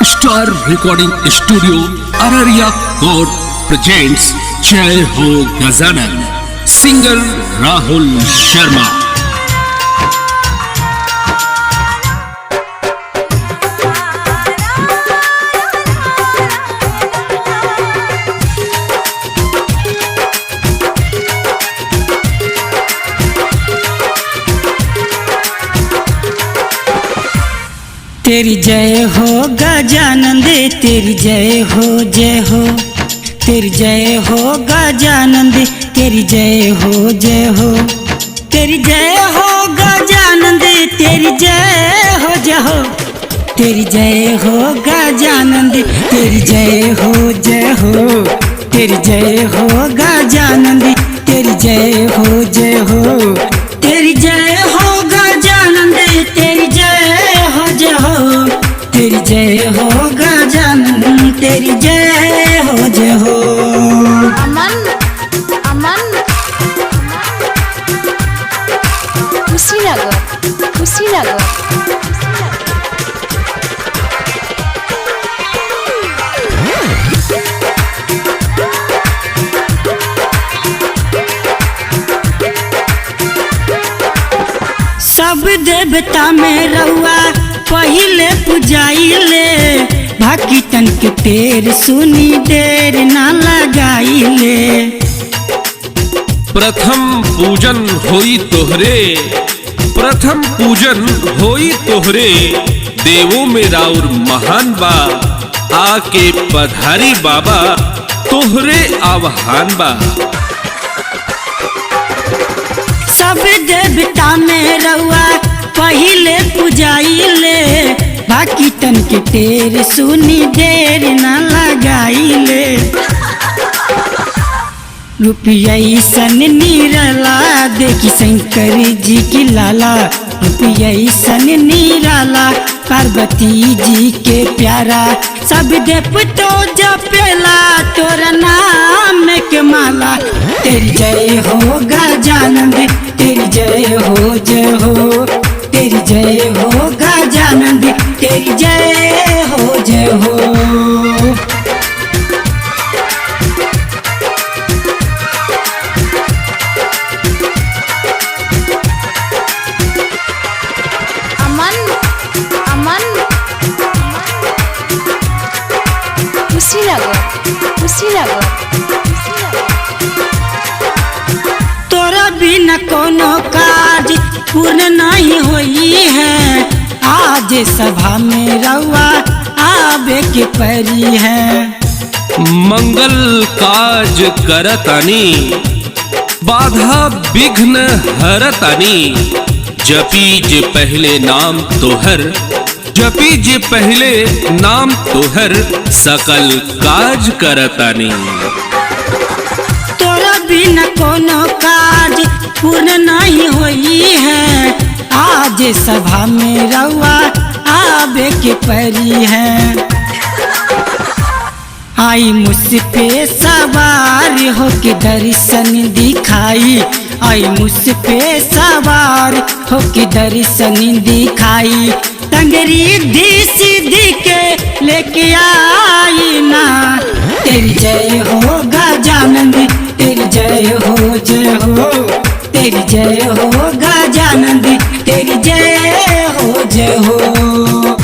Star recording studio Araria court presents जय हो Gajanan. Singer Rahul Sharma. तेरी जय हो गजानंद, तेरी जय हो जय हो, तेरी जय हो गजानंद, तेरी जय हो जय हो, तेरी जय हो गजानंद, तेरी जय हो जय हो, तेरी जय हो गजानंद, तेरी जय हो जय हो, तेरी जय हो गजानंद, तेरी जय हो जय हो, तेरी जय हो गजानंद, तेरी जय हो जय हो, तेरी जय हो गजानन, तेरी जय हो जय हो। अमन अमन कुशीनगर कुशीनगर सब देवता में रउआ पहिले पुजाइले, भक्तन के पेर सुनी देर ना लगाइले। प्रथम पूजन होई तोहरे, प्रथम पूजन होई तोहरे, देवों में राउर महान बा, आके पधारी बाबा तोहरे आह्वान बा। सब देवता में रउआ पहिले पुजाइले, भक्तन के टेर सुनी देर न लगाइले। रुपया सन निराला देखी शंकर जी की लाला, रुपया सन निराला पार्वती जी के प्यारा, सब देवतो जपेला तोरा नाम के माला। तेरी जय हो गजानंद, तेरी जय हो जय हो, तेरी जय हो गजानंद, तेरी जय हो जय हो। अमन अमन कुशीनगर कुशीनगर तोरा बिना कोनो काज पूर्ण नहीं होई है, आज सभा में रउआ आवे के परी है। मंगल काज करतानी, बाधा विघ्न हरतानी, जपी जे पहले नाम तोहर, जपी जे पहले नाम तोहर, सकल काज करतानी। तोरा बिना कोनो काज पूर्ण नहीं होई है, आज सभा में रउआ आवे के परी है। आई मुझ पे सवार हो के दर्शन दिखाई, आई मुझ पे सवार हो के दर्शन दिखाई, टंगरी दी सीधी के लेके आई ना। तेरी जय हो गजानंद, तेरी जय हो जय हो, तेरी जय हो गजानंद, तेरी जय हो जय हो।